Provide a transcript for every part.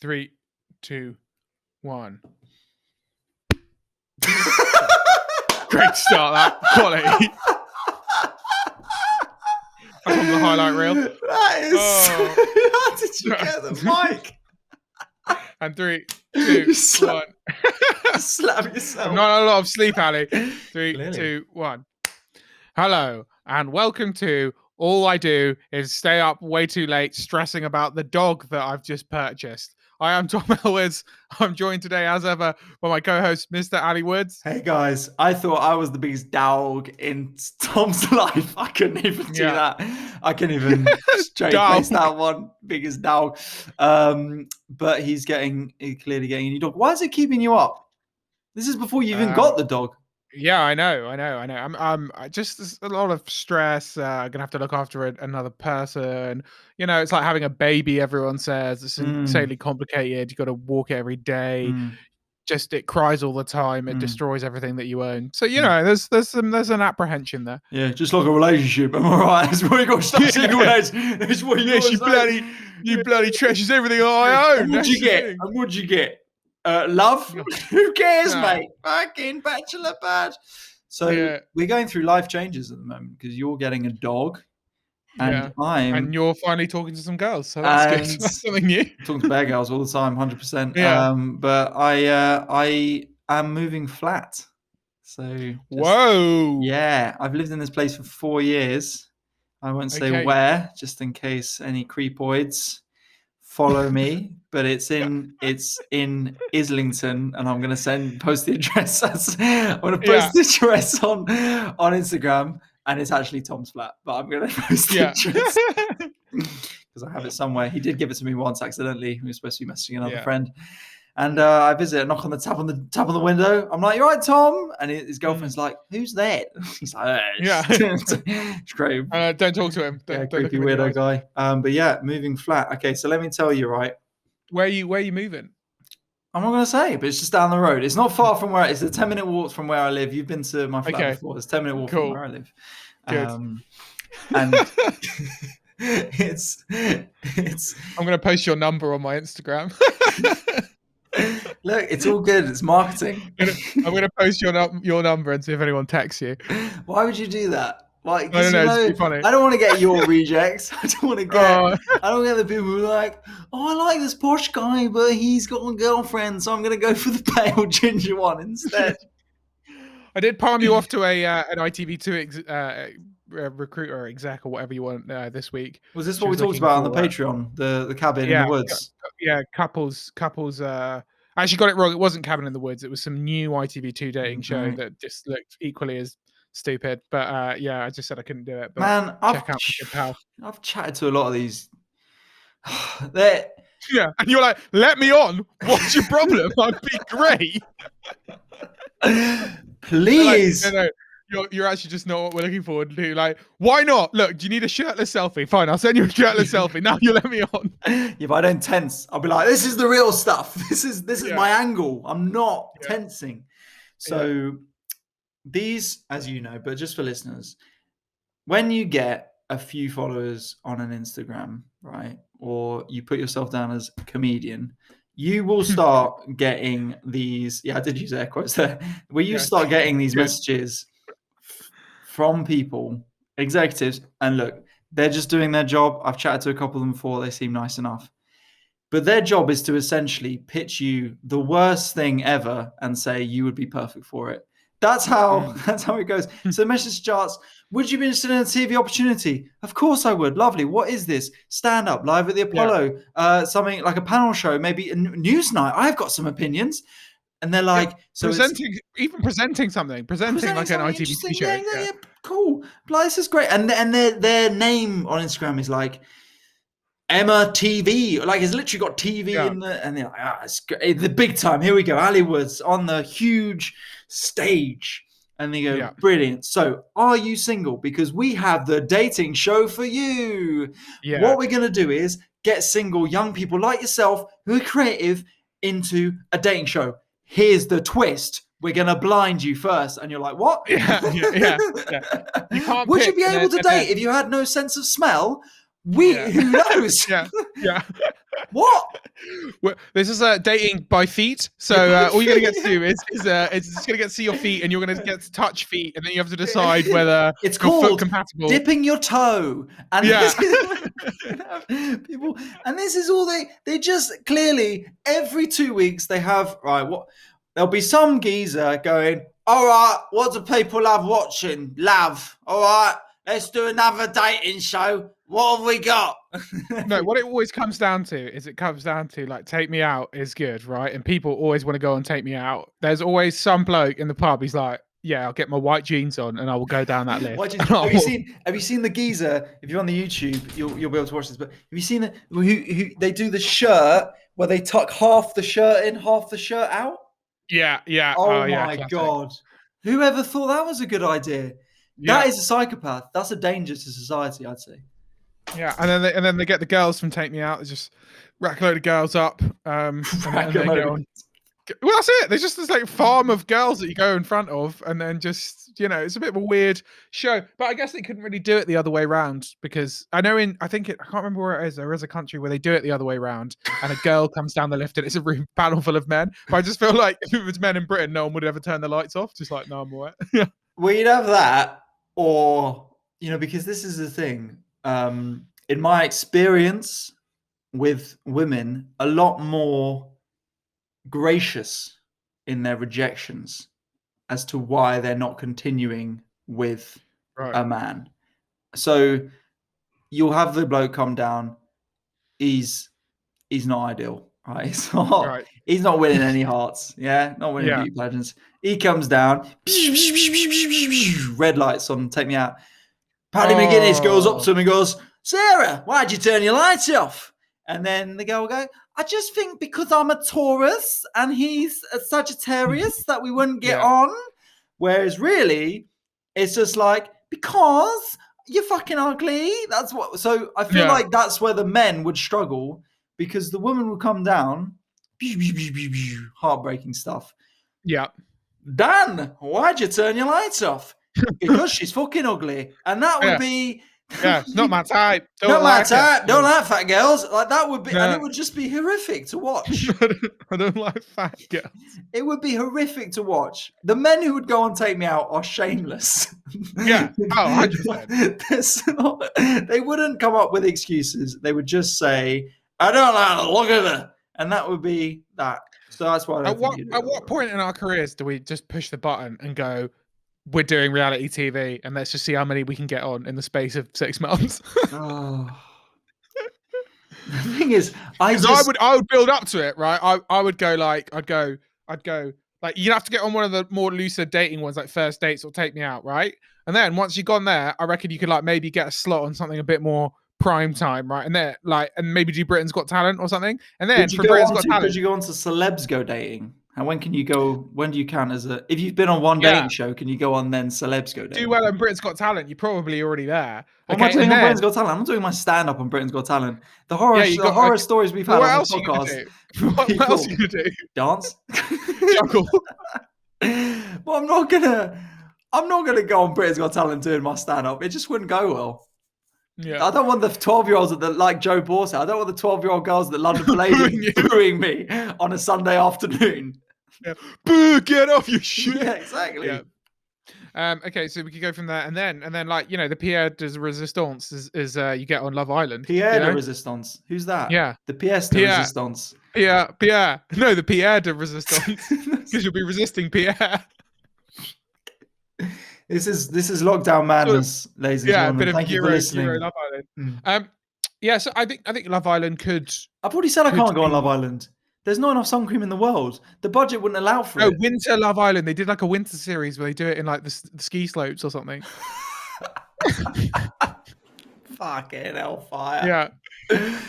3, 2, 1. Great start, that quality. That's on the highlight reel. That is. How did you get the mic? And 3, 2, 1. Slap yourself. I'm not a lot of sleep, Ali. 3, Clearly. 2, 1. Hello, and welcome to All I Do Is Stay Up Way Too Late stressing about the dog that I've just purchased. I am Tom Elwoods. I'm joined today, as ever, by my co-host, Mr. Ali Woods. Hey guys, I thought I was the biggest dog in Tom's life. I couldn't even do that. I couldn't even straight face that one. Biggest dog. But he's clearly getting a new dog. Why is it keeping you up? This is before you even got the dog. Yeah, I know. I'm just a lot of stress. Gonna have to look after another person. You know, it's like having a baby. Everyone says it's insanely complicated. You got to walk it every day. Just it cries all the time. It destroys everything that you own. So you know, there's an apprehension there. Yeah, just like a relationship. Am I right? That's what you got to start saying. That's what you bloody treasures everything I own. And what'd you get? Love? Who cares, mate? Fucking bachelor pad. So we're going through life changes at the moment because you're getting a dog, and and you're finally talking to some girls. So that's good. That's something new. Talking to bear girls all the time, 100%. Yeah. But I am moving flat. So whoa. Yeah, I've lived in this place for 4 years. I won't say where, just in case any creepoids follow me, but it's in Islington, and I'm going to post the address. I'm going to post the address on Instagram, and it's actually Tom's flat, but I'm going to post the address because I have it somewhere. He did give it to me once accidentally. We were supposed to be messaging another friend, and I visit, knock on the tap on the window. I'm like, "You all right, Tom?" And his girlfriend's like, "Who's that?" He's like, it's great. Don't talk to him. Creepy weirdo guy. But yeah, moving flat. Okay, so let me tell you, right? Where are you moving? I'm not going to say, but it's just down the road. It's not far from where it's a 10-minute walk from where I live. You've been to my flat before. It's a 10-minute walk from where I live. Good. And it's. I'm going to post your number on my Instagram. Look, it's all good. It's marketing. I'm going to post your number and see if anyone texts you. Why would you do that? Like, I don't know. It's funny. I don't want to get your rejects. I don't want to get. I don't get the people who are like, "Oh, I like this posh guy, but he's got a girlfriend, so I'm going to go for the pale ginger one instead." I did palm you off to an ITV2 recruiter or exec or whatever you want this week. Was this what we talked about on the Patreon? The cabin in the woods. Yeah, couples. I actually got it wrong. It wasn't Cabin in the Woods. It was some new ITV2 dating show that just looked equally as stupid. But I just said I couldn't do it. But man, I've chatted to a lot of these. Yeah, and you're like, "Let me on. What's your problem? I'd be great." Please. Like, no, you're actually just not what we're looking forward to. Like, why not? Look, do you need a shirtless selfie? Fine, I'll send you a shirtless selfie. Now you let me on. Yeah, but I don't tense. I'll be like, "This is the real stuff. This is my angle. I'm not tensing." So these, as you know, but just for listeners, when you get a few followers on an Instagram, right, or you put yourself down as a comedian, you will start getting these. Yeah, I did use air quotes there. Where you start getting these messages from people, executives, and look, they're just doing their job. I've chatted to a couple of them before. They seem nice enough. But their job is to essentially pitch you the worst thing ever and say you would be perfect for it. That's how it goes. So the message starts, "Would you be interested in a TV opportunity?" "Of course I would. Lovely. What is this? Stand up, live at the Apollo, something like a panel show, maybe a news night. I've got some opinions." And they're like, presenting something like an ITV show. Yeah, cool. Like, this is great. And their name on Instagram is like Emma TV. Like, it's literally got TV in the, and they're like, it's great. The big time. Here we go. Ali Woods on the huge stage. And they go, "Brilliant. So are you single? Because we have the dating show for you." Yeah. What we're going to do is get single young people like yourself who are creative into a dating show. Here's the twist. We're going to blind you first. And you're like, "What?" Yeah. You can't Would you be able to date if you had no sense of smell? Who knows? Yeah. What? Well, this is dating by feet. So all you're gonna get to do is just gonna get to see your feet, and you're gonna get to touch feet, and then you have to decide whether It's you're foot called compatible. dipping your toe. And Yeah. people, and this is all they just clearly every 2 weeks they have what there'll be some geezer going, all right, what do people love watching? Love. All right, let's do another dating show. What have we got? No, what it always comes down to is like Take Me Out is good, right? And people always want to go on Take Me Out. There's always some bloke in the pub. He's like, yeah, I'll get my white jeans on and I will go down that lift. Have you seen the geezer? If you're on the YouTube, you'll be able to watch this. But have you seen it? Who they do the shirt where they tuck half the shirt in, half the shirt out? Yeah. Oh my God! Whoever thought that was a good idea? Yeah. That is a psychopath. That's a danger to society, I'd say. Yeah, and then they get the girls from Take Me Out. They just rack a load of girls up. And they go on. Well, that's it. There's just this like farm of girls that you go in front of, and then just it's a bit of a weird show. But I guess they couldn't really do it the other way around because I know I can't remember where it is. There is a country where they do it the other way around, and a girl comes down the lift, and it's a room panel full of men. But I just feel like if it was men in Britain, no one would ever turn the lights off. Just like, no, I'm aware. Yeah. Well, you'd have that, or because this is the thing. In my experience with women, a lot more gracious in their rejections as to why they're not continuing with a man. So you'll have the bloke come down. He's not ideal, right? He's not winning any hearts. Yeah, not winning beauty pageants. He comes down, red lights on, Take Me Out. Paddy McGuinness goes up to him and goes, Sarah, why'd you turn your lights off? And then the girl will go, I just think because I'm a Taurus and he's a Sagittarius that we wouldn't get on. Whereas really, it's just like, because you're fucking ugly. That's what. So I feel like that's where the men would struggle because the woman would come down, heartbreaking stuff. Yeah. Dan, why'd you turn your lights off? Because she's fucking ugly. And that would be... Yeah, not my type. Not my type. Don't like fat girls. Like that would be... And it would just be horrific to watch. I don't like fat girls. It would be horrific to watch. The men who would go on Take Me Out are shameless. Yeah. Oh, 100%. They wouldn't come up with excuses. They would just say, I don't like the look of her. And that would be that. So that's why at what point in our careers do we just push the button and go, we're doing reality TV and let's just see how many we can get on in the space of 6 months? The thing is, I would build up to it, right? I would go like, I'd go like, you'd have to get on one of the more looser dating ones, like First Dates or Take Me Out, right? And then once you've gone there, I reckon you could like maybe get a slot on something a bit more prime time, right? And then and maybe do Britain's Got Talent or something. And then for Britain's Got Talent, could you go on to Celebs Go Dating? And when can you go? When do you count as if you've been on one dating show, can you go on then Celebs Go Dating? Do well on Britain's Got Talent, you're probably already there. What am I doing on Britain's Got Talent? I'm not doing my stand up on Britain's Got Talent. The horror stories we've had on the podcast. What else are you gonna do? Dance, juggle. Well, I'm not gonna go on Britain's Got Talent doing my stand up. It just wouldn't go well. Yeah. I don't want the 12-year-olds that like Joe Borsa. I don't want the 12-year-old girls that London Palladium booing me on a Sunday afternoon. Yeah. Boo, get off your shit. Yeah, exactly. Yeah. Okay, so we could go from there, and then like the Pierre de Resistance is you get on Love Island. Pierre de Resistance. Who's that? Yeah, the Pièce de Resistance. Pierre. No, the Pierre de Resistance, because you'll be resisting Pierre. This is lockdown madness, ladies and gentlemen. Thank you for listening. Love Island. Yeah, so I think Love Island could. I've already said I can't go on Love Island. There's not enough sun cream in the world. The budget wouldn't allow for it. Winter Love Island. They did like a winter series where they do it in like the ski slopes or something. Fucking hellfire. Yeah.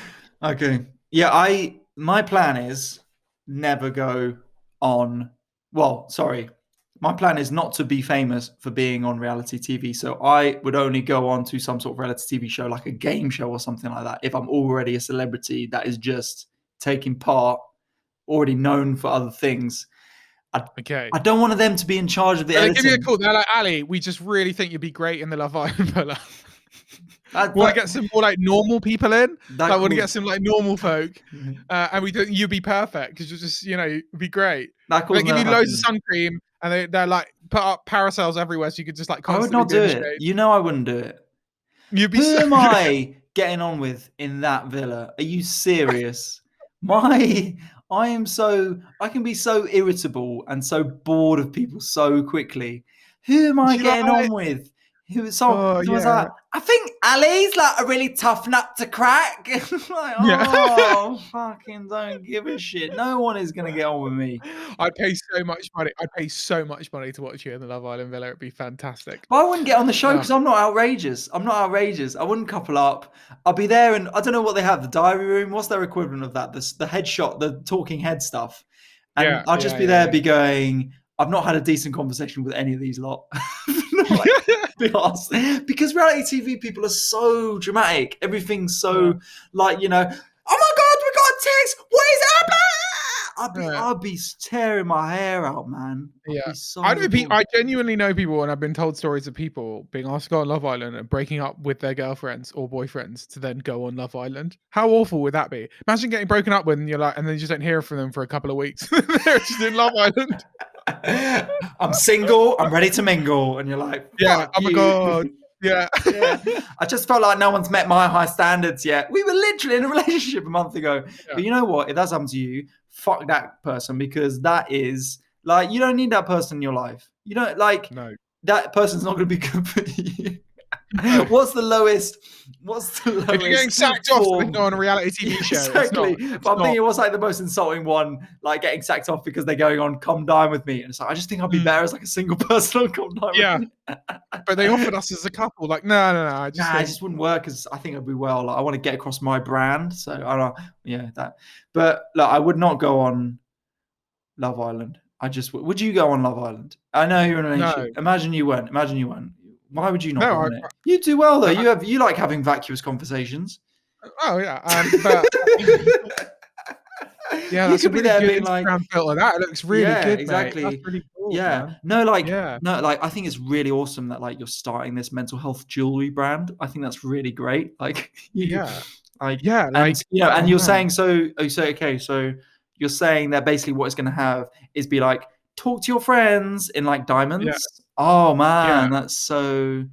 Okay. Yeah, my plan is never go on. Well, sorry. My plan is not to be famous for being on reality TV. So I would only go on to some sort of reality TV show, like a game show or something like that, if I'm already a celebrity that is just taking part, already known for other things. I don't want them to be in charge of the editing. Give me a call. They're like, Ali, we just really think you'd be great in the Love Island. Want to get some more like normal people in? Like, want to get some like normal folk, and we don't. You'd be perfect because you're just, it'd be great. They give you loads of sun cream, and they're like put up parasols everywhere, so you could just like constantly. I would not do it. I wouldn't do it. You'd be. Who am I getting on with in that villa? Are you serious? I can be so irritable and so bored of people so quickly. Who am I getting on with? Someone's like, I think Ali's like a really tough nut to crack. Like, fucking don't give a shit. No one is gonna get on with me. I'd pay so much money. To watch you in the Love Island villa. It'd be fantastic. But I wouldn't get on the show because I'm not outrageous. I wouldn't couple up. I'll be there, and I don't know what they have. The diary room. What's their equivalent of that? The headshot, the talking head stuff. And I'll just be there, be going, I've not had a decent conversation with any of these lot. Because reality TV people are so dramatic. Everything's so like, oh my God, we got a text. What is happening? I'd be tearing my hair out, man. I genuinely know people, and I've been told stories of people being asked to go on Love Island and breaking up with their girlfriends or boyfriends to then go on Love Island. How awful would that be? Imagine getting broken up with, and you're like, and then you just don't hear from them for a couple of weeks. They're just in Love Island. I'm single, I'm ready to mingle, and you're like, oh my God. Yeah. I just felt like no one's met my high standards yet. We were literally in a relationship a month ago. But you know what? If that's happened to you, fuck that person, because that is like, you don't need that person in your life. You don't that person's not going to be good for you. What's the lowest? If you're getting sacked off to go on a reality TV show, exactly. But I'm thinking, what's like the most insulting one? Like getting sacked off because they're going on "Come Dine with Me," and it's like, I just think I'd be better as like a single person on "Come Dine with Me." But they offered us as a couple. Like, no. I just wouldn't work, because I think I'd be like, I want to get across my brand. So I don't. Yeah, that. But look, I would not go on Love Island. Would you go on Love Island? I know you're in a relationship. Imagine you weren't. Why would you not go on it? You do well though. You like having vacuous conversations. Oh yeah, but that's you could be there being like, filter. That looks really good. Exactly. Mate. That's really cool. Yeah. Man. I think it's really awesome that like you're starting this mental health jewelry brand. I think that's really great. Like, and you're saying so you're saying that basically what it's going to have is be like, talk to your friends in like diamonds. Yeah. Oh man, that's your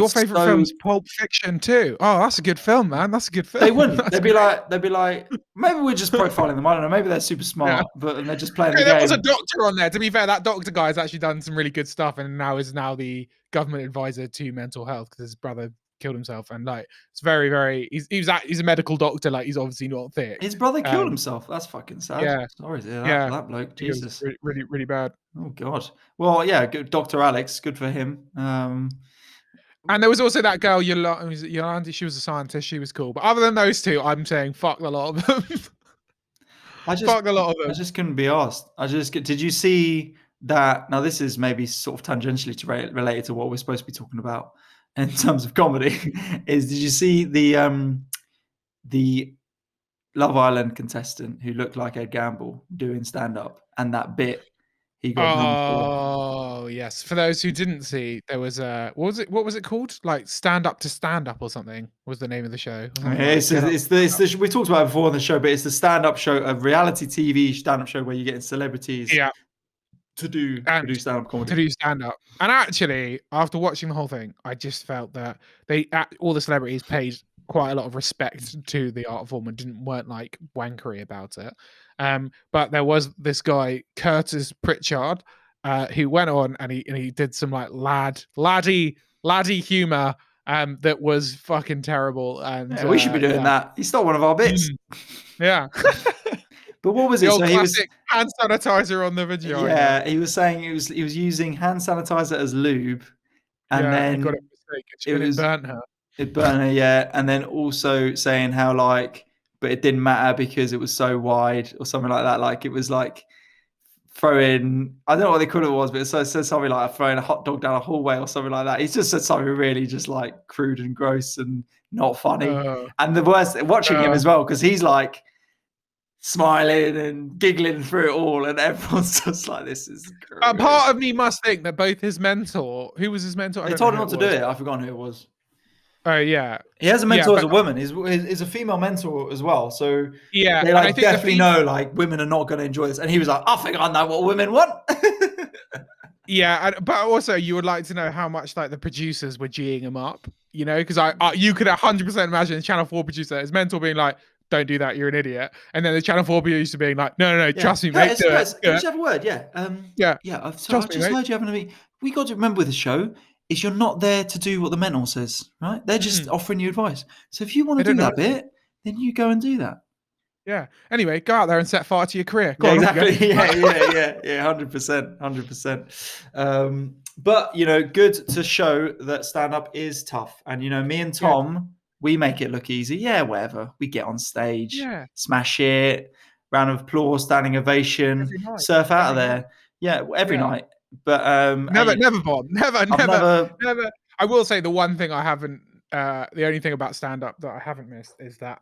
favorite film's Pulp Fiction too. Oh, that's a good film, man. That's a good film. They wouldn't. They'd be like, maybe we're just profiling them. I don't know. Maybe they're super smart, but they're just playing the game. There was a doctor on there. To be fair, that doctor guy has actually done some really good stuff, and is now the government advisor to mental health because his brother killed himself, and like it's very, very. He's a medical doctor. Like, he's obviously not thick. His brother killed himself. That's fucking sad. Yeah, sorry to hear that. That bloke. Jesus, really, really bad. Oh God. Well, yeah, Dr. Alex, good for him. And there was also that girl, Yolanda. She was a scientist. She was cool. But other than those two, I'm saying fuck a lot of them. Fuck a lot of them. I just couldn't be asked. Did you see that? Now, this is maybe sort of tangentially related to what we're supposed to be talking about in terms of comedy. Did you see the Love Island contestant who looked like Ed Gamble doing stand-up, and that bit he got number 4? Oh yes. For those who didn't see, there was what was it called? Like Stand Up to Stand Up or something was the name of the show. It's we talked about it before on the show, but it's the stand-up show, a reality TV stand-up show where you get celebrities to do stand-up comedy. To do stand-up. And actually, after watching the whole thing, I just felt that all the celebrities paid quite a lot of respect to the art form and weren't like wankery about it. But there was this guy, Curtis Pritchard, who went on and he did some like laddie humor that was fucking terrible. And we should be doing that. He stole one of our bits. Yeah. But what was it? So he was hand sanitizer on the vagina. Yeah, he was saying he was using hand sanitizer as lube, and then he got it mistaken. It burnt her. It burnt her, yeah. And then also saying how like, but it didn't matter because it was so wide or something like that. Like it was like throwing, I don't know what they called it was, but it said something like throwing a hot dog down a hallway or something like that. He's just said something really just like crude and gross and not funny. And the worst, watching him as well, because he's like smiling and giggling through it all, and everyone's just like, this is great. Part of me must think that both his mentor, who was his mentor? They told him not to do it. I've forgotten who it was. Oh yeah, He has a yeah, mentor as but a woman. He's a female mentor as well. So yeah, they and I like think the definitely know like women are not going to enjoy this. And he was like, I think I know what women want. yeah, but also you would like to know how much like the producers were geeing him up, you know, because you could 100% imagine the Channel 4 producer, his mentor being like, "Don't do that, you're an idiot," and then the Channel 4 producer being like, "No, no, no, Yeah. trust me, mate, do it, Can do I it." just have a word? Yeah. Yeah, Yeah. So I trust me, just mate. heard you having a meeting. We got to remember with the show is you're not there to do what the mentor says, right? They're just Mm-mm. offering you advice. So if you want They to don't do know that anything. bit, then you go and do that. Yeah. Anyway, go out there and set fire to your career. Go Yeah, on, off you go. exactly. Yeah. 100%. 100%. But good to show that stand up is tough. And me and Yeah, Tom, we make it look easy. Yeah, whatever. We get on stage, yeah. smash it, round of applause, standing ovation, Every night, surf out of every night. there. Yeah, every Yeah. night. But Never, never bomb. Never, I've never, never. never. I will say the one thing I haven't, the only thing about stand up that I haven't missed is that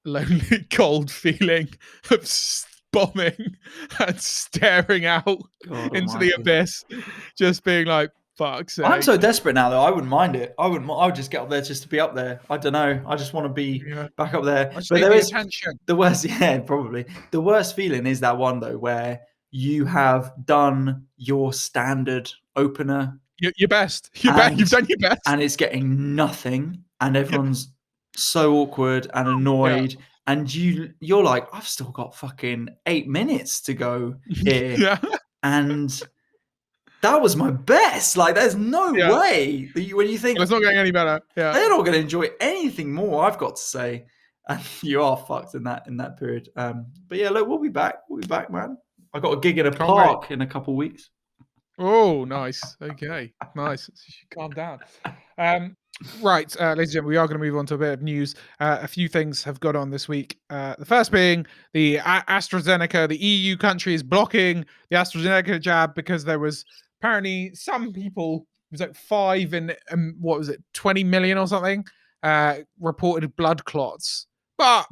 lonely, cold feeling of bombing and staring out God into the Almighty. abyss, just being like, "Fuck's I'm sake." so desperate now, though. I wouldn't mind it. I wouldn't. I would just get up there just to be up there. I don't know. I just want to be Yeah. back up there. I just But need there the is attention. the worst. Yeah, probably the worst feeling is that one though, where you have done your standard opener Your best. You bet. and You've done your best. it's getting nothing, and Yeah. everyone's so awkward and Yeah. annoyed, and you're like, I've still got fucking 8 minutes to go here, Yeah. and that was my best. Like, there's no Yeah. way that when you think Well, it's not getting any better. Yeah. they're not going to enjoy anything more I've got to say, and you are fucked in that period. But yeah, look, we'll be back. We'll be back, man. I got a gig in a Can't wait. park in a couple of weeks. Oh, nice. Okay, nice. Calm down. Right, ladies and gentlemen, we are going to move on to a bit of news. A few things have got on this week. The first being the AstraZeneca. The EU country is blocking the AstraZeneca jab because there was apparently some people. It was like 5 and what was it, 20 million or something, reported blood clots. But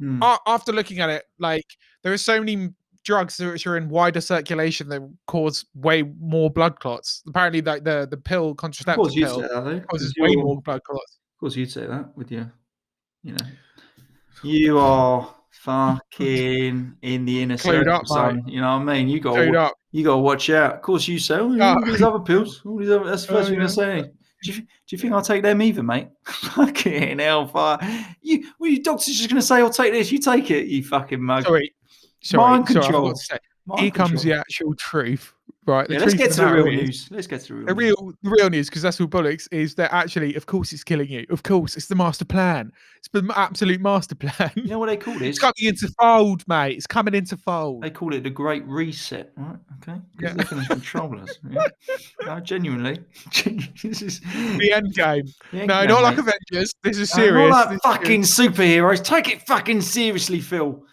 after looking at it, like there are so many drugs which are in wider circulation that cause way more blood clots. Apparently, like the pill, Of contraceptive course, you'd say pill, that, though, causes because way more blood clots. of course, you'd say that with you are fucking in the inner Clued circle, up, mate. son. You know what I mean? You Clued got up. to watch out. Of course, you say, all these other pills. All these other. That's the first thing I say. Do you think I'll take them either, mate? Fucking hellfire! You doctors just gonna say, "I'll take this." You take it, you fucking mug. Sorry, Mind I forgot to control. say. Mind Here comes control. the actual truth, right? The Yeah, let's truth get of to the the matter real is, news. Let's get to the real the news. real news, because that's all bollocks, is that actually, of course, it's killing you. Of course, it's the master plan. It's the absolute master plan. You know what they call It's this? coming into fold, mate. It's coming into fold. They call it the Great Reset, right? Okay, because Yeah. they're going to control us. Yeah? No, genuinely, this is The end game. the end No, game, not like mate. Avengers. This is Not serious. like This is fucking serious. superheroes. Take it fucking seriously, Phil.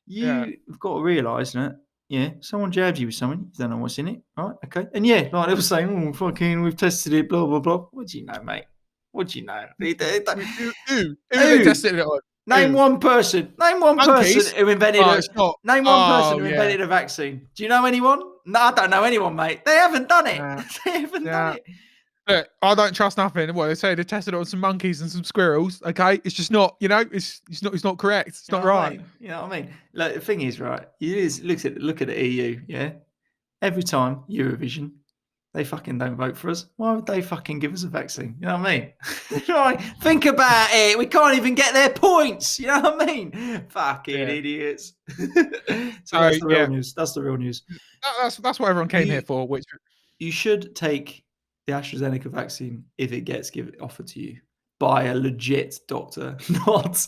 Yeah. You've got to realise that. Yeah, someone jabs you with something, you don't know what's in it, right? Okay, and yeah, like they were saying, oh, fucking, we've tested it, blah blah blah. What do you know, mate? What do you know? Who they tested it on? Name Who? one person. Name one person Monkeys? who invented Oh, a. it's not. Name one person Oh, who yeah. invented a vaccine. Do you know anyone? No, I don't know anyone, mate. They haven't done it. Nah. They haven't done Yeah. it. Look, I don't trust nothing. Well, they say they tested it on some monkeys and some squirrels. Okay, it's just not. You know, it's not correct. It's You know not what I right. mean? You know what I mean? Like, the thing is, right? Look at the EU. Yeah. Every time Eurovision, they fucking don't vote for us. Why would they fucking give us a vaccine? You know what I mean? Right? Think about it. We can't even get their points. You know what I mean? Fucking idiots. So that's the real news. That's the real news. That's what everyone came here for. Which you should take the AstraZeneca vaccine if it gets offered to you by a legit doctor, not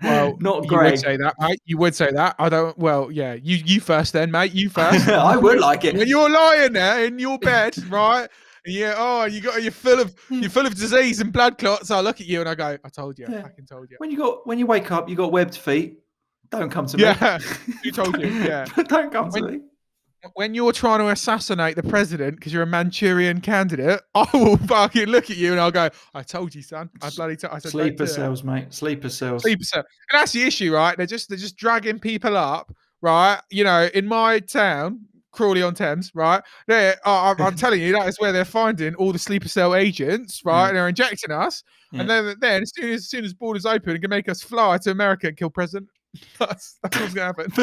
not you would Greg. say that, mate. You would say that. I don't. Well, yeah. You first, then, mate. You first. I would like it When you're lying there in your bed, right? Yeah. Oh, you're full of disease and blood clots. I look at you and I go, I told you. I fucking told you. When you wake up, you got webbed feet. Don't come to me. Yeah. Who told you? Yeah. Don't come to me. When you're trying to assassinate the president because you're a Manchurian candidate, I will fucking look at you and I'll go, I told you, son. I said, Sleeper cells, mate. Sleeper cells. Sleeper cells. And that's the issue, right? They're just dragging people up, right? You know, in my town, Crawley-on-Thames, right? I'm telling you, that is where they're finding all the sleeper cell agents, right? And they're injecting us. And then as soon as borders open, it can make us fly to America and kill president. That's what's gonna happen.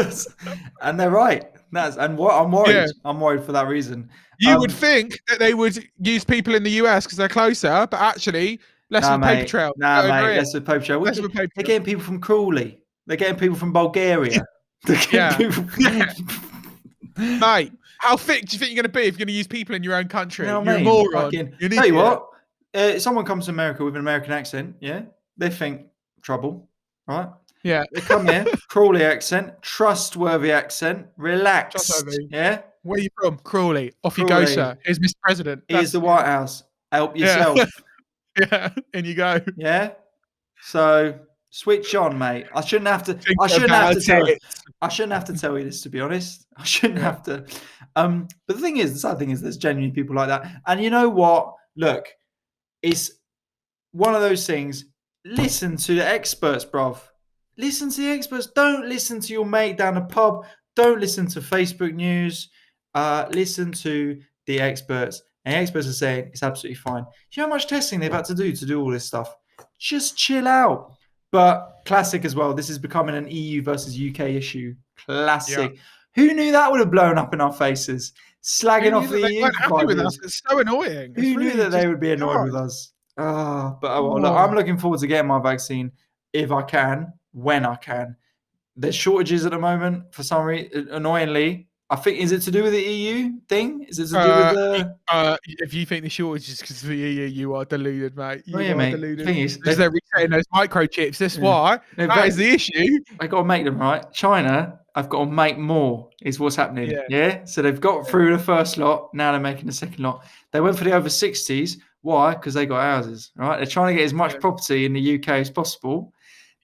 And they're right. I'm worried. Yeah. I'm worried for that reason. You would think that they would use people in the US because they're closer, but actually, less of a paper trail. Less of a paper trail. They're getting people from Crawley. They're getting people from Bulgaria. Mate, how thick do you think you're going to be if you're going to use people in your own country? You know you're a moron. Tell you what, someone comes to America with an American accent, yeah, they think trouble, right? Yeah. They come here, Crawley accent, trustworthy accent, relaxed, yeah? Where are you from? Crawley. Off you go, sir. Here's Mr. President. Here's the White House. Help yourself. Yeah, in you go. Yeah? So... switch on, mate. I shouldn't have to tell you this, to be honest. I shouldn't have to. But the sad thing is there's genuinely people like that. And you know what? Look, it's one of those things. Listen to the experts, bruv. Listen to the experts. Don't listen to your mate down the pub. Don't listen to Facebook news. Listen to the experts. And the experts are saying it's absolutely fine. Do you know how much testing they've had to do all this stuff? Just chill out. But classic as well. This is becoming an EU versus UK issue. Classic. Yeah. Who knew that would have blown up in our faces? Slagging off the EU providers. It's so annoying. Who knew that they would be annoyed with us? Look, I'm looking forward to getting my vaccine if I can, when I can. There's shortages at the moment for some reason. Annoyingly, I think, is it to do with the EU thing? Is it to do with the... if you think the shortage is because of the EU, you are deluded, mate. You are mate. deluded. The thing is, they're resetting those microchips. That's why. That is the issue. They've got to make them, right? China, I've got to make more, is what's happening. Yeah? So they've got through the first lot. Now they're making the second lot. They went for the over 60s. Why? Because they got houses, right? They're trying to get as much property in the UK as possible.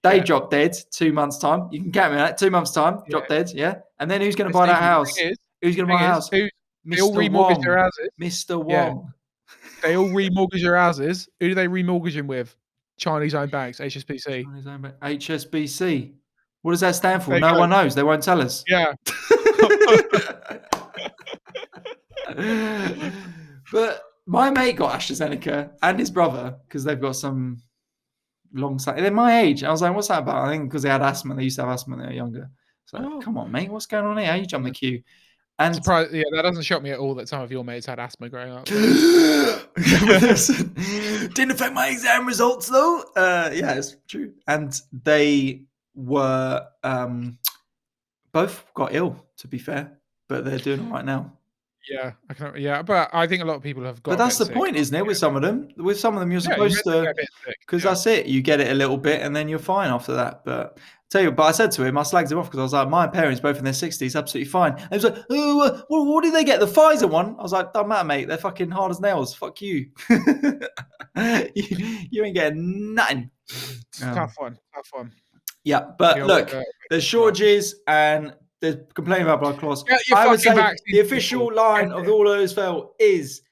They drop dead 2 months' time. You can count me on that. 2 months' time, drop dead, yeah? And then who's going to buy that house? Who's going to buy a house? They all remortgage their houses. Mr. Wong. They all remortgage their houses. Who do they remortgage them with? Chinese-owned banks, HSBC. HSBC. What does that stand for? No one knows. They won't tell us. Yeah. But my mate got AstraZeneca and his brother because they've got some... they're my age. I was like, what's that about? I think because they had asthma. They used to have asthma when they were younger. So come on, mate. What's going on here? How you jump the queue? And that doesn't shock me at all that some of your mates had asthma growing up. Didn't affect my exam results though. Yeah, it's true. And they were both got ill, to be fair, but they're doing all right now. Yeah, but I think a lot of people have got. But that's the point, isn't it? With some of them, you're supposed to, because that's it. You get it a little bit, and then you're fine after that. But I said to him, I slagged him off because I was like, my parents, both in their 60s, absolutely fine. And he was like, oh, what did they get? The Pfizer one? I was like, don't matter, mate. They're fucking hard as nails. Fuck you. You ain't getting nothing. Tough one. Yeah, but look, there's shortages and. They're complaining about blood clots. I would say the official line of all of those is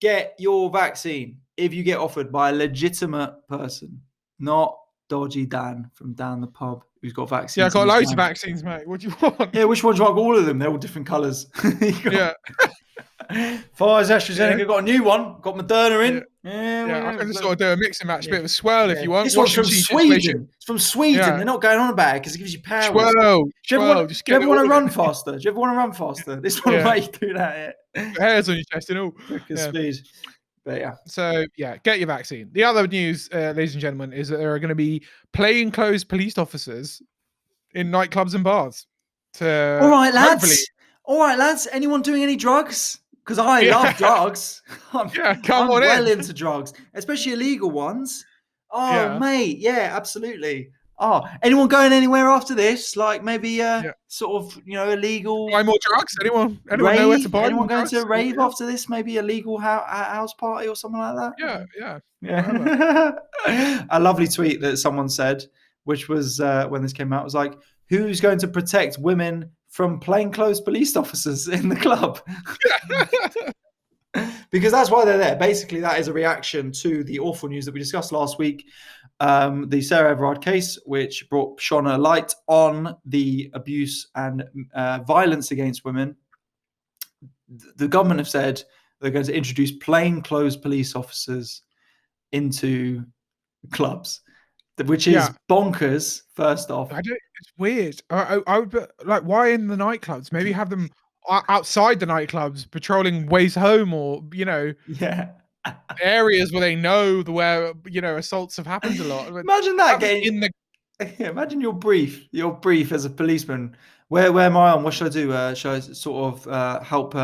get your vaccine if you get offered by a legitimate person, not dodgy Dan from down the pub who's got vaccines. Yeah, I've got loads of vaccines, mate. What do you want? Yeah, which ones do you want? All of them. They're all different colours. Yeah. Pfizer, AstraZeneca, got a new one. Got Moderna in. Yeah, I can just sort of do a mix and match, bit of a swirl if you want. This one's from Sweden. It's from Sweden. Yeah. They're not going on about it because it gives you power. Swirl. Do you ever want to run faster? This one will make you do that. Hairs on your chest and all. Speed. But yeah. So get your vaccine. The other news, ladies and gentlemen, is that there are going to be plainclothes police officers in nightclubs and bars. All right, lads. Anyone doing any drugs? Because I love drugs. I'm well into drugs, especially illegal ones. Oh, mate. Yeah, absolutely. Oh, anyone going anywhere after this? Like maybe sort of, illegal. Buy more drugs? Anyone know where to buy? Anyone going to a rave after this? Maybe a legal house party or something like that? Yeah. A lovely tweet that someone said, which was when this came out, was like, who's going to protect women from plainclothes police officers in the club? Because that's why they're there. Basically, that is a reaction to the awful news that we discussed last week, the Sarah Everard case, which shone a light on the abuse and violence against women the government have said they're going to introduce plainclothes police officers into clubs, which is bonkers. First off, It's weird. I would like, why in the nightclubs? Maybe have them outside the nightclubs, patrolling ways home, or areas where they know where assaults have happened a lot. Imagine that getting in the. Imagine your brief as a policeman. Where am I on? What should I do? Should I sort of help?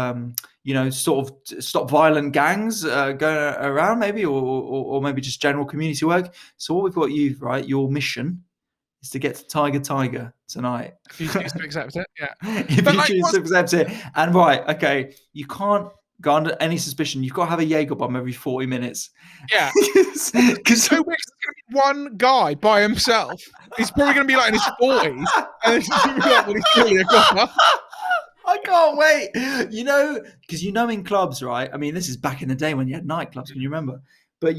Sort of stop violent gangs going around, maybe, or maybe just general community work. So what we've got you, right? Your mission is to get to Tiger tonight. If you choose to accept it, yeah. If you choose to accept it, and okay, you can't go under any suspicion. You've got to have a Jaeger bomb every 40 minutes. Yeah. Because so weird, it's going to be one guy by himself. He's probably going to be like in his 40s. And it's just going to be like, well, he's really a copper. I can't wait. Because in clubs, right? I mean, this is back in the day when you had nightclubs, can you remember? But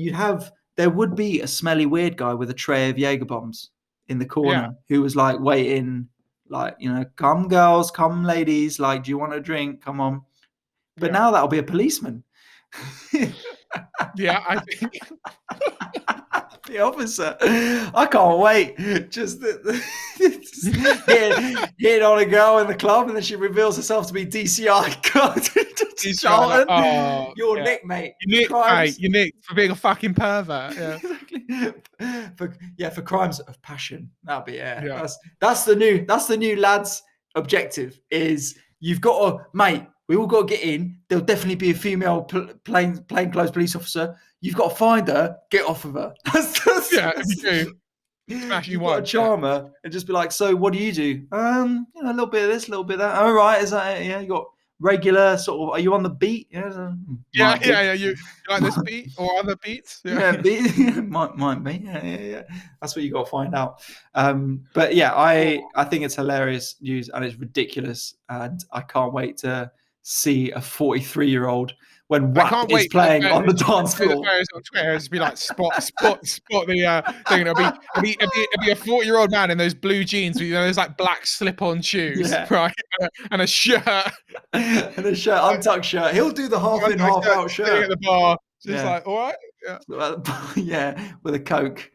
there would be a smelly weird guy with a tray of Jaeger bombs in the corner who was like waiting, like, come girls, come ladies, like, do you want a drink? Come on. But now that'll be a policeman. Yeah, I think the officer. I can't wait. Just hitting on a girl in the club, and then she reveals herself to be DCI. Charlton, your Nick, mate. You're Nick for being a fucking pervert. Yeah, exactly. For crimes of passion. That'll be it. Yeah. That's the new lads' objective. Is you've got to, mate. We all got to get in. There'll definitely be a female plainclothes police officer. You've got to find her, get off of her. If you do, smash you one. Got a charmer and just be like, so what do you do? A little bit of this, a little bit of that. All right, is that it? Yeah, you got regular sort of. Are you on the beat? Yeah. You like this beat or other beats? Beat. might be. Yeah. That's what you got to find out. But yeah, I think it's hilarious news and it's ridiculous, and I can't wait to see a 43-year-old when WAP is playing on the dance floor. On Twitter, just be like, spot the thing. It'll be a 40-year-old man in those blue jeans with those like black slip-on shoes, right? And a shirt. Untucked shirt. He'll do the half in, half out shirt at the bar. Just like, all right, yeah, with a Coke.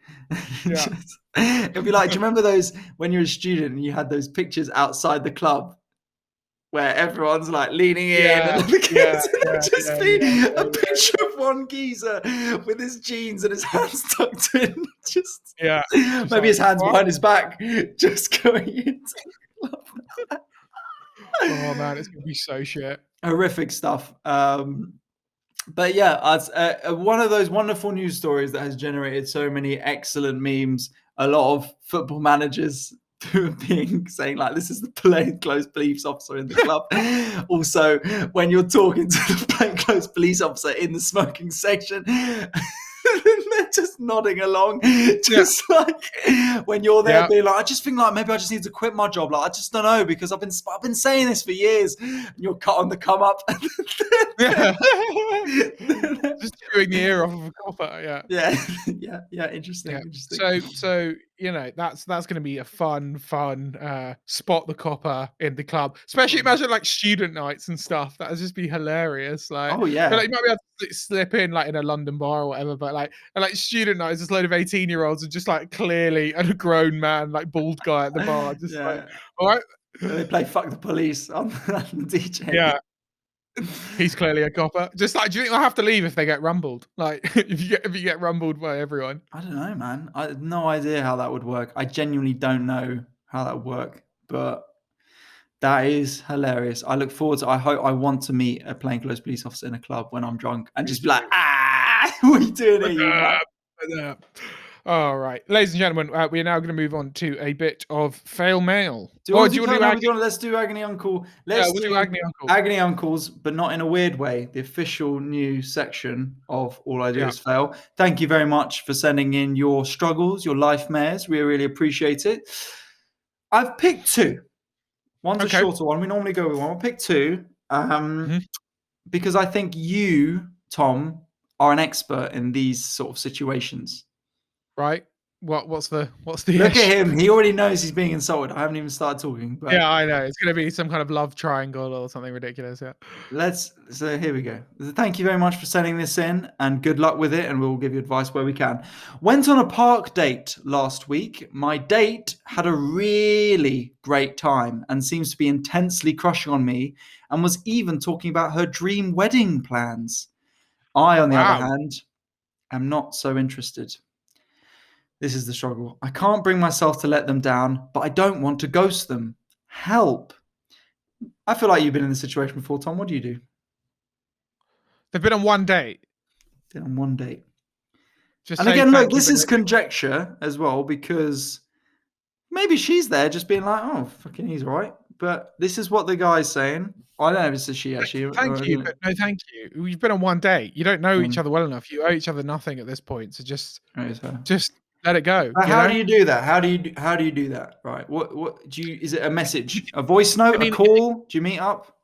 It'll be like, do you remember those when you were a student and you had those pictures outside the club where everyone's like leaning in and the kids, just be a picture of one geezer with his jeans and his hands tucked in, maybe his hands behind his back, just going into the club. Oh man, it's gonna be so shit. Horrific stuff. But yeah, one of those wonderful news stories that has generated so many excellent memes. A lot of football managers saying like, this is the plainclothes police officer in the club. Also, when you're talking to the plainclothes police officer in the smoking section, they're just nodding along, like when you're there being like, I just think like maybe I just need to quit my job. Like, I just don't know, because I've been saying this for years. And you're cut on the come up. Just chewing the ear off of a copper. Yeah. Interesting. So that's going to be a fun spot the copper in the club. Especially imagine like student nights and stuff. That would just be hilarious. Like, oh yeah, like, you might be able to slip in like in a London bar or whatever, but like student nights, there's a load of 18-year-olds and just like clearly a grown man, like bald guy at the bar, just like, all right. They play "Fuck the Police" on the DJ. Yeah. He's clearly a copper. Just like, do you think they'll have to leave if they get rumbled? Like, if you get rumbled by everyone? I don't know, man. I have no idea how that would work. I genuinely don't know how that would work, but that is hilarious. I look forward to. I want to meet a plainclothes police officer in a club when I'm drunk and just be like, what are you doing here? All right, ladies and gentlemen, we are now going to move on to a bit of fail mail. Do you want to do let's do Agony Uncle. We'll do Agony Uncle. Agony Uncles, but not in a weird way. The official new section of All I Do Is Fail. Thank you very much for sending in your struggles, your life mares. We really appreciate it. I've picked two. One's a shorter one. We normally go with one. I'll pick two because I think you, Tom, are an expert in these sort of situations. Right. What's the Look at issue? him. He already knows he's being insulted. I haven't even started talking. But Yeah, I know. It's gonna be some kind of love triangle or something ridiculous. Yeah. so here we go. Thank you very much for sending this in, and good luck with it, and we'll give you advice where we can. Went on a park date last week. My date had a really great time and seems to be intensely crushing on me, and was even talking about her dream wedding plans. I, on the other Wow. hand, am not so interested. This is the struggle. I can't bring myself to let them down, but I don't want to ghost them. Help. I feel like you've been in this situation before, Tom. What do you do? They've been on one date. Been on one date. Just And say again, look, thank you, this but is conjecture as well, because maybe she's there just being like, oh, fucking, he's all right. But this is what the guy's saying. I don't know if it's a she, actually. thank you, but no thank you. We've been on one date. You don't know each other well enough. You owe each other nothing at this point. So just let it go. But You how know? do you do that? How do you do that? Right. What do you, is it a message? A voice note? I mean, a call? Do you meet up?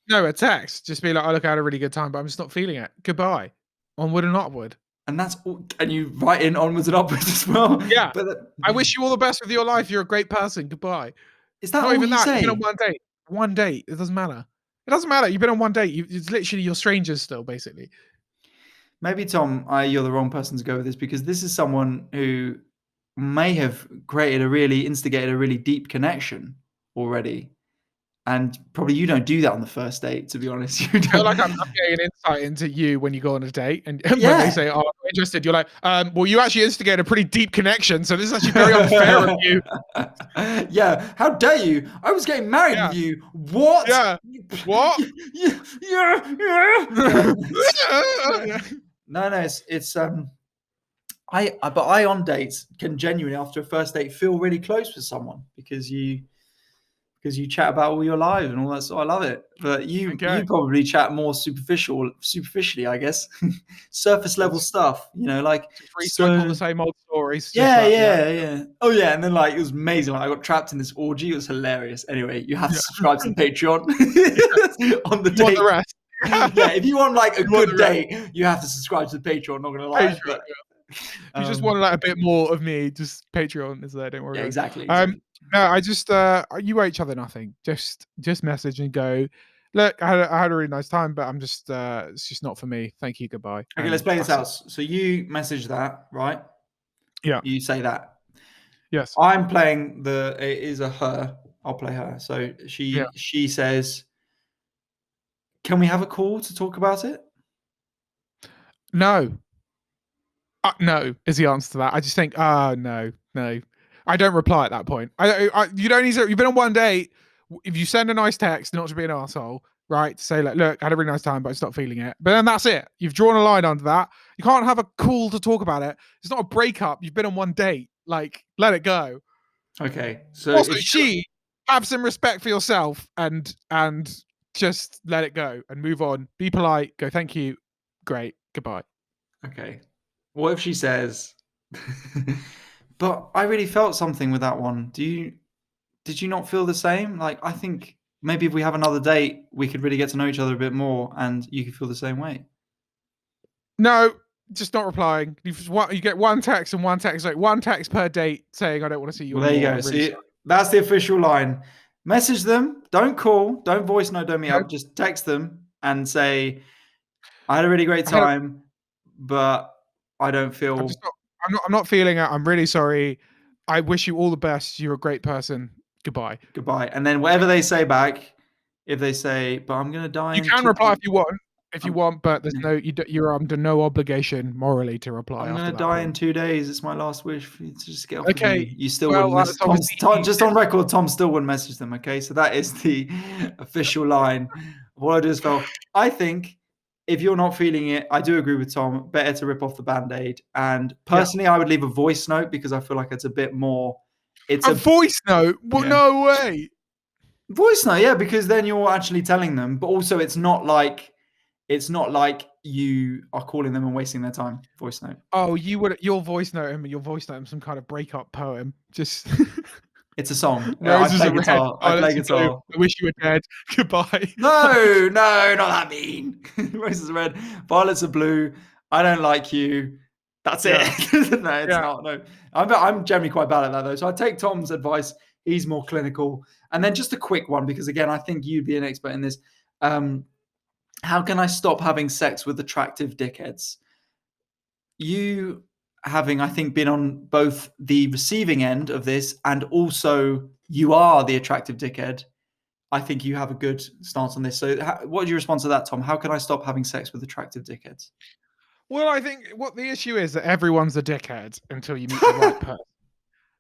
no, a text. Just be like, "I look, I had a really good time, but I'm just not feeling it. Goodbye. Onward and upward." And that's all, and you write in onwards and upwards as well. Yeah. But I wish you all the best with your life. You're a great person. Goodbye. is that Not all even you that. You've been on say? one date. One date. It doesn't matter. It doesn't matter. You've been on one date. It's literally you're strangers still, basically. Maybe Tom, you're the wrong person to go with this, because this is someone who may have instigated a really deep connection already. And probably you don't do that on the first date, to be honest. You I feel like don't. I'm getting an insight into you when you go on a date, and when they Yeah. say, "Oh, I'm interested," you're like, "Well, you actually instigate a pretty deep connection, so this is actually very unfair of you." Yeah. How dare you? I was getting married Yeah, with you. What? yeah. What? Yeah. Yeah. No, but I on dates can genuinely, after a first date, feel really close with someone, because you chat about all your life and all that. So I love it. But you Okay. probably chat more superficially, I guess. Surface level Just stuff, like, recycle the so. same old stories, just Yeah, like, yeah, yeah, yeah. Oh yeah, and then, like, it was amazing. Like, I got trapped in this orgy. It was hilarious. Anyway, you have to yeah, subscribe to the Patreon on the you want the date. rest. Yeah, if you want, like, a You want good the rest. date, you have to subscribe to the Patreon. Not gonna lie, Patreon, but yeah. If you just want, like, a bit more of me, just Patreon is there, don't worry yeah, about it. exactly, exactly. No, I just, you owe each other nothing. Just message and go, "Look, I had a really nice time, but I'm just, it's just not for me. Thank you, goodbye." Okay, let's And play this that's out. it. So you message that, right? Yeah. You say that. Yes. I'm playing it is a her. I'll play her. So Yeah. she says, "Can we have a call to talk about it?" No. No is the answer to that. I just think, no, no. I don't reply at that point. You don't need to. You've been on one date. If you send a nice text, not to be an asshole, right? To say like, look, I had a really nice time, but I stopped feeling it. But then that's it. You've drawn a line under that. You can't have a call to talk about it. It's not a breakup. You've been on one date. Like, let it go. Okay. So Also, if she have some respect for yourself and just let it go and move on. Be polite. Go, thank you. Great. Goodbye. okay. What if she says, "But I really felt something with that one. Did you not feel the same? Like, I think maybe if we have another date, we could really get to know each other a bit more, and you could feel the same way." No, just not replying. You get one text and one text, like one text per date saying, "I don't want to see you Well, there you anymore. go. I'm really See, sorry." that's the official line. Message them. Don't call. Don't voice note. Don't meet No, up. Just text them and say, "I had a really great I had a, time, but I don't I'm just feel." not. I'm not feeling it. I'm really sorry. I wish you all the best. You're a great person. Goodbye. Goodbye. And then whatever they say back, if they say, "But I'm gonna die You in can 2 reply days," if you want, but there's no you're under no obligation morally to reply "I'm after gonna that die in point. 2 days. It's my last wish for you to just get off with Okay. me." You still Well, wouldn't that's message obviously Just on record, Tom still wouldn't message them. Okay, so that is the official line. What I just felt. I think if you're not feeling it, I do agree with Tom. Better to rip off the band-aid. And yeah. personally, I would leave a voice note, because I feel like it's a bit more. It's A a voice note? Well, Yeah. no way. Voice note, yeah, because then you're actually telling them, but also it's not like you are calling them and wasting their time. Voice note. Oh, you'll voice note him. You'll voice note him some kind of breakup poem. Just It's a song. I roses play are red, guitar. I play violets are blue. guitar. I wish you were dead. Goodbye. Like, No, no, not that mean. Roses are red, violets are blue. I don't like you. That's it. No, it's not. No, I'm generally quite bad at that though. So I take Tom's advice. He's more clinical. And then just a quick one, because again, I think you'd be an expert in this. How can I stop having sex with attractive dickheads? You having, I think, been on both the receiving end of this and also you are the attractive dickhead. I think you have a good stance on this. So what would you respond to that, Tom? How can I stop having sex with attractive dickheads? Well, I think what the issue is that everyone's a dickhead until you meet the right person.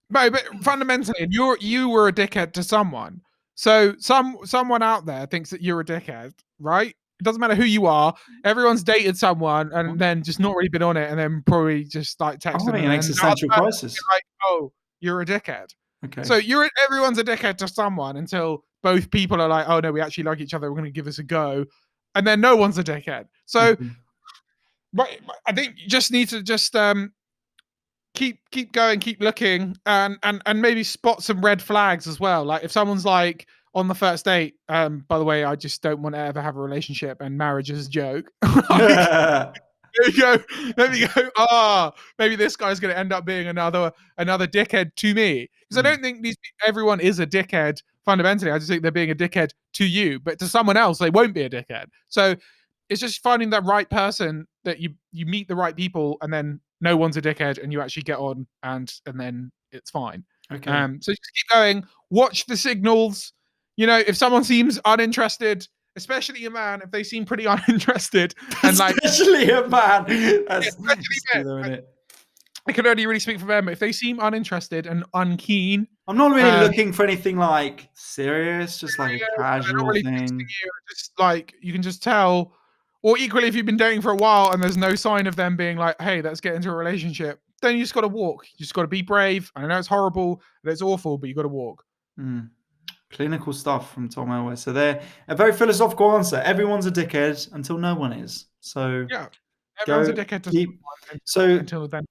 No, but fundamentally, you were a dickhead to someone. So someone out there thinks that you're a dickhead, right? It doesn't matter who you are. Everyone's dated someone and then just not really been on it, and then probably just like I'm text them having and an then existential crisis. like, oh, you're a dickhead. Okay. So everyone's a dickhead to someone until both people are like, oh no, we actually like each other. We're going to give this a go, and then no one's a dickhead. So, but I think you just need to just keep going, keep looking, and maybe spot some red flags as well. Like if someone's like on the first date, by the way, I just don't want to ever have a relationship and marriage is a joke. Like, there you go. Maybe this guy's going to end up being another dickhead to me. Because I don't think everyone is a dickhead fundamentally. I just think they're being a dickhead to you, but to someone else, they won't be a dickhead. So it's just finding that right person, that you meet the right people, and then no one's a dickhead, and you actually get on, and then it's fine. Okay. So just keep going. Watch the signals. You know, if someone seems uninterested, especially a man, if they seem pretty uninterested, and like especially a man, that's I can only really speak for them. If they seem uninterested and unkeen, I'm not really looking for anything like serious, just like a casual really thing. Just like you can just tell. Or equally, if you've been dating for a while and there's no sign of them being like, hey, let's get into a relationship, then you just got to walk. You just got to be brave. I know it's horrible, it's awful, but you got to walk. Clinical stuff from Tom Elway. So they're a very philosophical answer. Everyone's a dickhead until no one is. So yeah, everyone's a dickhead until then.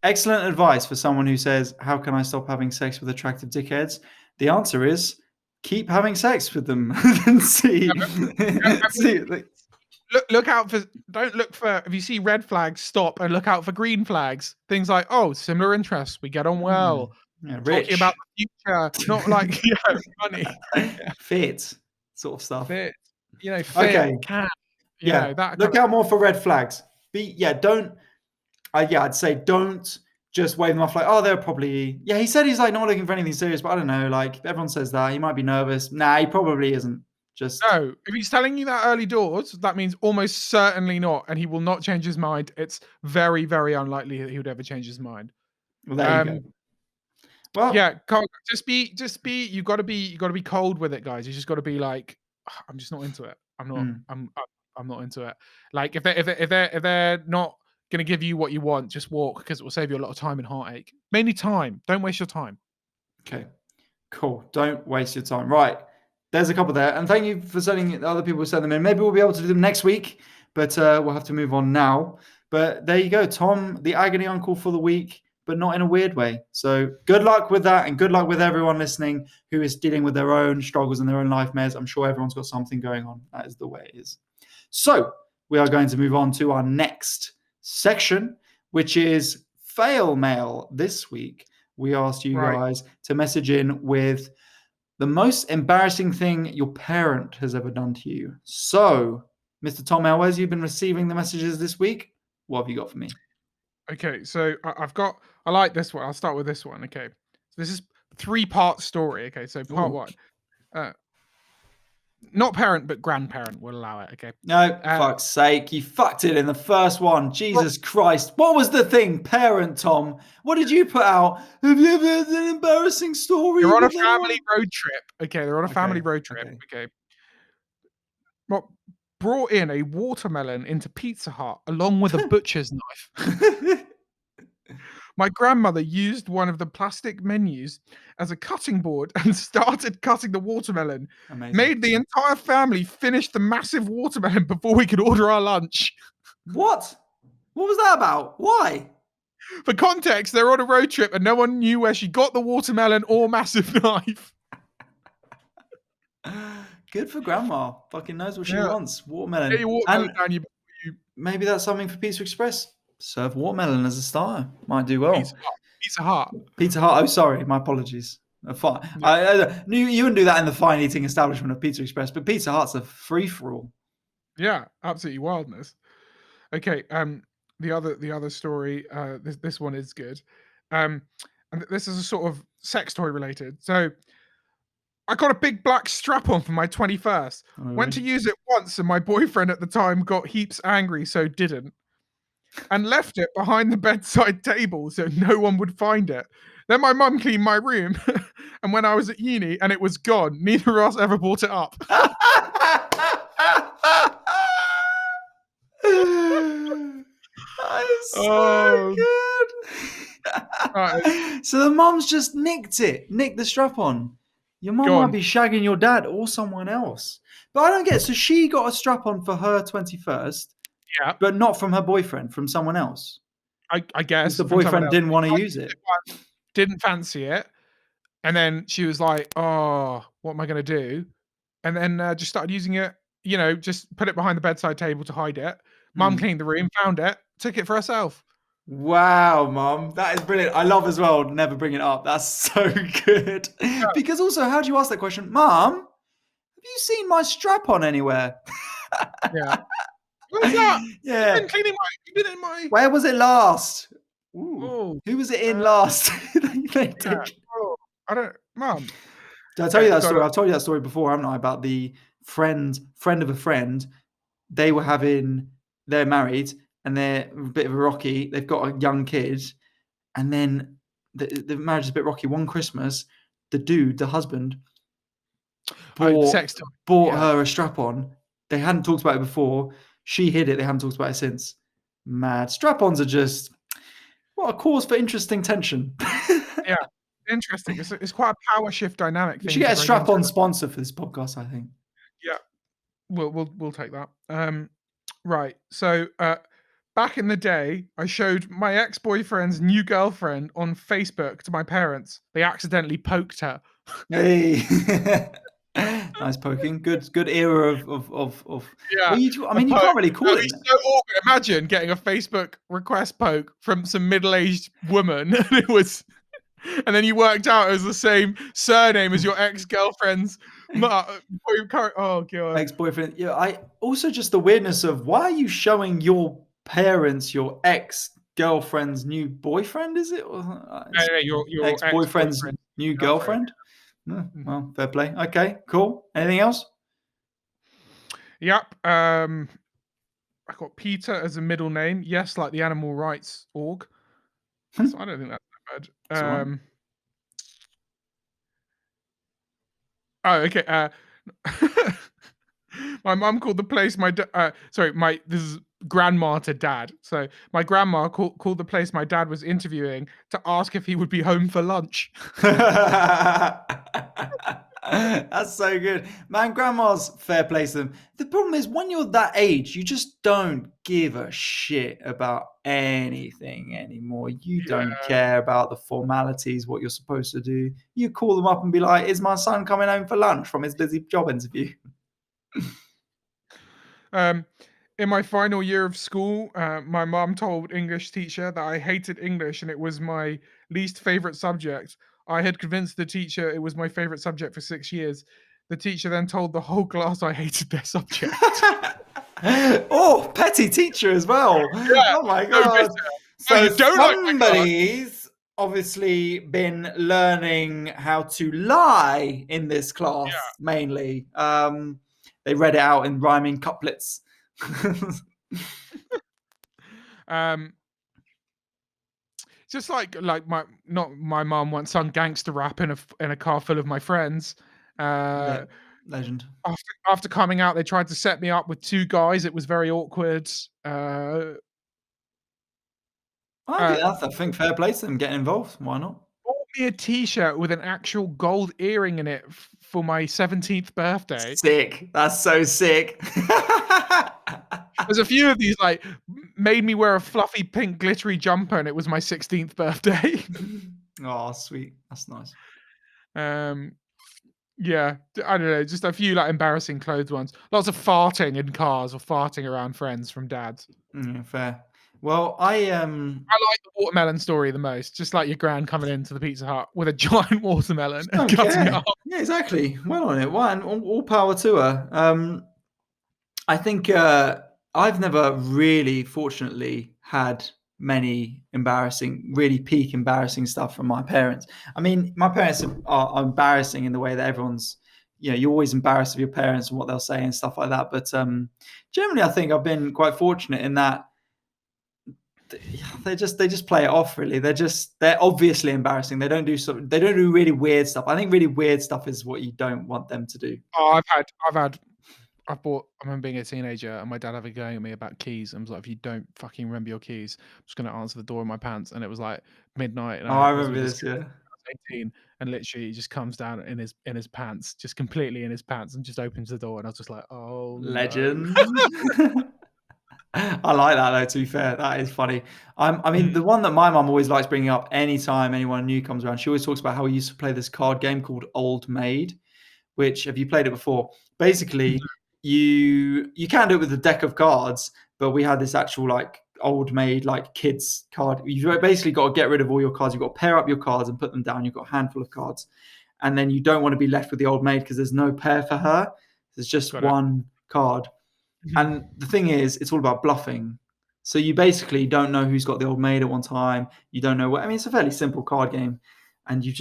Excellent advice for someone who says, how can I stop having sex with attractive dickheads? The answer is keep having sex with them and see. Look out for, don't look for, if you see red flags, stop and look out for green flags. Things like, oh, similar interests, we get on well. Talking about the future, not like, money. Fit sort of stuff. Fit, fit, cash. Look out more for red flags. I'd say don't just wave them off like, oh, they're probably, he said he's like not looking for anything serious, but I don't know, like everyone says that, he might be nervous. Nah, he probably isn't. No, if he's telling you that early doors, that means almost certainly not, and he will not change his mind. It's very, very unlikely that he would ever change his mind. Well, there you go. Well, yeah, just be. You got to be cold with it, guys. You just got to be like, I'm just not into it. I'm not into it. Like if they're not gonna give you what you want, just walk, because it will save you a lot of time and heartache. Mainly time. Don't waste your time. Okay, cool. Don't waste your time. Right. There's a couple there. And thank you for sending other people send them in. Maybe we'll be able to do them next week, but we'll have to move on now. But there you go, Tom, the agony uncle for the week, but not in a weird way. So good luck with that, and good luck with everyone listening who is dealing with their own struggles and their own nightmares. I'm sure everyone's got something going on. That is the way it is. So we are going to move on to our next section, which is Fail Mail. This week, we asked you guys to message in with the most embarrassing thing your parent has ever done to you. So, Mr. Tom Elwes, you've been receiving the messages this week. What have you got for me? Okay, so I like this one. I'll start with this one. Okay, so this is 3-part story. Okay, so part one. Not parent, but grandparent will allow it. Okay. No, fuck's sake. You fucked it in the first one. Jesus Christ. What was the thing? Parent, Tom. What did you put out? Have you ever had an embarrassing story? They're on a family road trip. Okay, they're on a family road trip. Okay. Well, brought in a watermelon into Pizza Hut along with a butcher's knife. My grandmother used one of the plastic menus as a cutting board and started cutting the watermelon. Amazing. Made the entire family finish the massive watermelon before we could order our lunch. What? What was that about? Why? For context, they're on a road trip and no one knew where she got the watermelon or massive knife. Good for grandma. Fucking knows what she wants. Watermelon. Get your watermelon down, maybe that's something for Pizza Express. Serve watermelon as a starter. Might do well. Pizza Hut. Pizza Hut. Oh, sorry, my apologies. I knew you wouldn't do that in the fine eating establishment of Pizza Express, but Pizza Hut's a free for all. Yeah, absolutely wildness. Okay, the other story, this one is good. And this is a sort of sex toy related. So I got a big black strap on for my 21st. Went to use it once, and my boyfriend at the time got heaps angry, so didn't. And left it behind the bedside table so no one would find it. Then my mum cleaned my room, and when I was at uni and it was gone, neither of us ever brought it up. That is so good. So the mum's just nicked the strap on. Your mum might be shagging your dad or someone else. But I don't get it. So she got a strap on for her 21st, yeah, but not from her boyfriend, from someone else. I guess the boyfriend didn't want to use it. Didn't fancy it. And then she was like, oh, what am I going to do? And then just started using it, just put it behind the bedside table to hide it. Mum cleaned the room, found it, took it for herself. Wow, Mum. That is brilliant. I love as well, never bring it up. That's so good. Yeah. Because also, how do you ask that question? Mum, have you seen my strap on anywhere? Yeah. What's that? Yeah. You've been in my... Where was it last? Ooh. Who was it in last? I don't... Mum. Did I tell you that story? I've told you that story before, haven't I? About the friend of a friend. They're married and they're a bit of a rocky. They've got a young kid. And then the marriage is a bit rocky. One Christmas, the husband, bought her a strap-on. They hadn't talked about it before. She hid it. They haven't talked about it since. Mad. Strap-ons are just... what a cause for interesting tension. Yeah. Interesting. It's quite a power shift dynamic. We should get a strap-on sponsor for this podcast, I think. Yeah. We'll take that. Right. So back in the day, I showed my ex-boyfriend's new girlfriend on Facebook to my parents. They accidentally poked her. Hey. Nice poking. Good era of yeah. You can't really call it. It's so awkward. Imagine getting a Facebook request poke from some middle-aged woman, and then you worked out it was the same surname as your ex-girlfriend's oh god, ex-boyfriend. Yeah, I also just the weirdness of why are you showing your parents your ex-girlfriend's new boyfriend? Is it? Your ex-boyfriend's new girlfriend. Well, fair play. Okay, cool. Anything else? Yep. I got Peter as a middle name. Yes, like the animal rights org. So I don't think that's that bad. Oh, okay. My mum called the place this is grandma to dad. So my grandma called the place my dad was interviewing to ask if he would be home for lunch. That's so good, man. Grandma's fair play to them. The problem is when you're that age, you just don't give a shit about anything anymore. You don't care about the formalities, what you're supposed to do. You call them up and be like, is my son coming home for lunch from his busy job interview? In my final year of school, my mom told English teacher that I hated English and it was my least favorite subject. I had convinced the teacher it was my favorite subject for 6 years. The teacher then told the whole class I hated their subject. Oh, petty teacher as well. Yeah, oh my god. So somebody's obviously been learning how to lie in this class, mainly. They read it out in rhyming couplets. Just like my mom once sung gangster rap in a car full of my friends. Legend. After coming out, they tried to set me up with 2 guys. It was very awkward. I think fair play to them getting involved. Why not? Bought me a T-shirt with an actual gold earring in it for my 17th birthday. Sick. That's so sick. There's a few of these made me wear a fluffy pink glittery jumper, and it was my 16th birthday. Oh, sweet. That's nice. Yeah, I don't know, just a few embarrassing clothes ones. Lots of farting in cars or farting around friends from dads. Fair. Well, I like the watermelon story the most. Just like your gran coming into the Pizza Hut with a giant watermelon and don't cutting it care. up. Yeah, exactly. Well on it. One, all power to her. I think I've never really, fortunately, had many really peak embarrassing stuff from my parents. I mean, my parents are embarrassing in the way that everyone's, you're always embarrassed of your parents and what they'll say and stuff like that. But generally, I think I've been quite fortunate in that they just play it off. Really, they're obviously embarrassing. They don't do really weird stuff. I think really weird stuff is what you don't want them to do. Oh, I remember being a teenager and my dad having going at me about keys and was like, if you don't fucking remember your keys, I'm just gonna answer the door in my pants. And it was like midnight and Oh, I I was remember with this this. kid, Yeah, I was 18, and literally he just comes down in his pants, just completely in his pants, and just opens the door and I was just like, oh no. legend. I like that though. To be fair, that is funny. I mean, the Mm. one that my mum always likes bringing up anytime anyone new comes around. She always talks about how we used to play this card game called Old Maid. Which, have you played it before? Basically, you can do it with a deck of cards, but we had this actual like old maid like kids card. You've basically got to get rid of all your cards. You've got to pair up your cards and put them down. You've got a handful of cards, and then you don't want to be left with the old maid because there's no pair for her. There's just Got it. one card. Mhm. And the thing is, it's all about bluffing. So you basically don't know who's got the old maid at one time. You don't know what. I mean, it's a fairly simple card game, and you've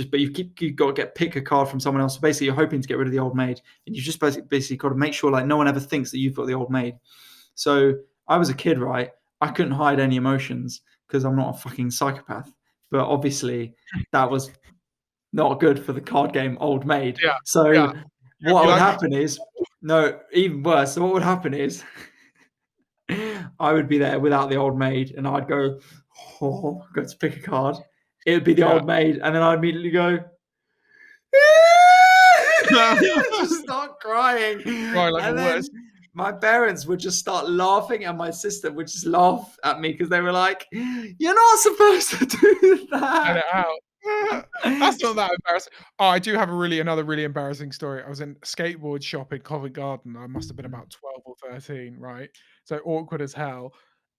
got to pick a card from someone else. So basically, you're hoping to get rid of the old maid, and you just basically got to make sure like no one ever thinks that you've got the old maid. So I was a kid, right? I couldn't hide any emotions because I'm not a fucking psychopath. But obviously, that was not good for the card game Old Maid. Yeah, So yeah. You'd what be would like, happen is, no, even worse. So what would happen is, I would be there without the old maid, and I'd go, oh, go to pick a card. It would be the yeah. old maid, and then I'd immediately go, just start crying, Right, like the and then worst. my parents would just start laughing, and my sister would just laugh at me because they were like, "You're not supposed to do Let that." it out. That's not that embarrassing. Oh, I do have another really embarrassing story. I was in a skateboard shop in Covent Garden. I must have been about 12 or 13, right? So awkward as hell.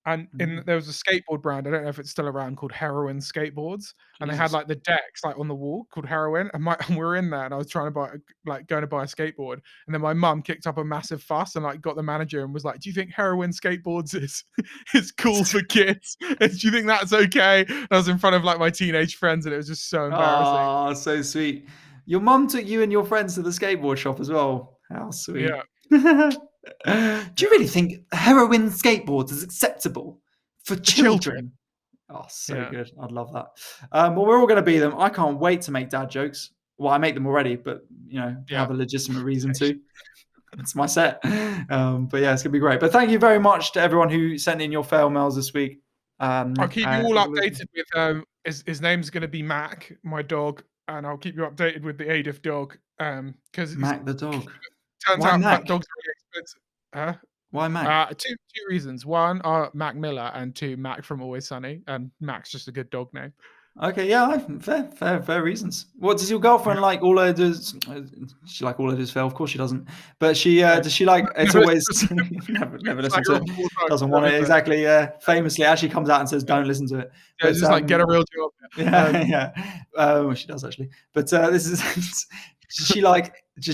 And Mm, there was a skateboard brand, I don't know if it's still around, called Heroin Skateboards, and they had, Jesus. like, the decks, like, on the wall called Heroin, and and we were in there, and I was trying to going to buy a skateboard, and then my mum kicked up a massive fuss and, like, got the manager and was like, "Do you think Heroin Skateboards is is cool for kids? And do you think that's okay?" And I was in front of, like, my teenage friends, and it was just so embarrassing. Oh, so sweet. Your mum took you and your friends to the skateboard shop as well. How sweet. Yeah, Do you yeah. really think heroin skateboards is acceptable for For children. children? Oh, so Yeah. good. I'd love that. Well, we're all going to be them. I can't wait to make dad jokes. Well, I make them already, but Yeah. have a legitimate reason to. It's my set. But yeah, it's gonna be great. But thank you very much to everyone who sent in your fail mails this week. I'll keep you all It was updated with, his name's gonna be Mac, my dog, and I'll keep you updated with the AIDIF dog, 'cause he's Mac the dog. turns Why out that Mac? dog's really expensive. Huh? Why Mac? 2 reasons. One, Mac Miller, and 2, Mac from Always Sunny, and Mac's just a good dog name. Okay, yeah, fair reasons. What does your girlfriend like? All her does she like all her does fail? Of course she doesn't. But she No. does she like? It's Never always listens to never It's like listen her to on it. 4 times, Doesn't want never it listen. exactly. Famously, actually comes out and says, Yeah. "Don't listen to it." Yeah, But it's just like, "Get a real job." yeah, yeah. She does actually. But this is does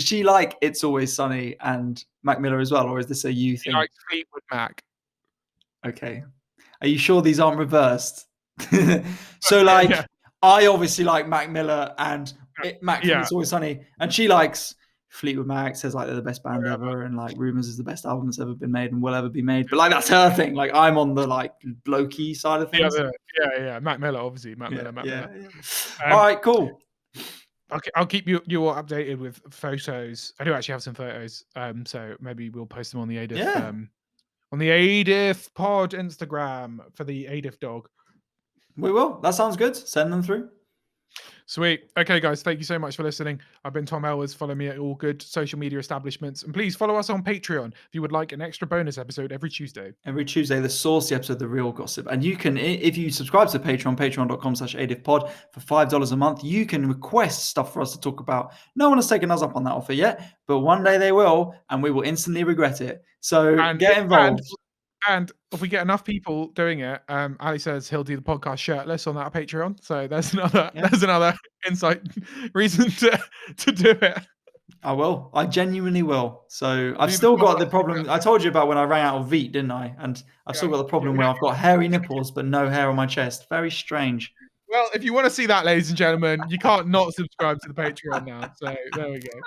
she like It's Always Sunny and Mac Miller as well, or is this a you He thing? likes Fleetwood Mac. Okay. Are you sure these aren't reversed? So, Yeah, yeah, I obviously like Mac Miller and Mac from yeah, It's Always Sunny, and she likes Fleetwood Mac, says like they're the best band whatever. ever, and like Rumors is the best album that's ever been made and will ever be made. But like that's her thing. Like I'm on the like blokey side of The things. other yeah, Mac Miller, obviously, Mac Yeah, Miller, Mac yeah, Miller. yeah. All Um, right, cool. I'll keep you all updated with photos. I do actually have some photos, so maybe we'll post them Yeah, on the AIDIF pod Instagram for the AIDIF dog. we will. That sounds good. Send them through. Sweet. Okay, guys, thank you so much for listening. I've been Tom Elwes. Follow me at all good social media establishments. And please follow us on Patreon if you would like an extra bonus episode every Tuesday. Every Tuesday, the saucy episode, The Real Gossip. And you can, if you subscribe to Patreon, patreon.com/AIDIFpod for $5 a month, you can request stuff for us to talk about. No one has taken us up on that offer yet, but one day they will, and we will instantly regret it. So And get involved. And if we get enough people doing it, Ali says he'll do the podcast shirtless on our Patreon. So there's Yeah. another insight reason to do it. I will. I genuinely will. So We'll I've do the still got the podcast problem. I told you about when I ran out of Veet, didn't I? And I've still got the yeah, problem where I've got hairy nipples but no hair on my chest. Very strange. Well, if you want to see that, ladies and gentlemen, you can't not subscribe to the Patreon now. So there we go.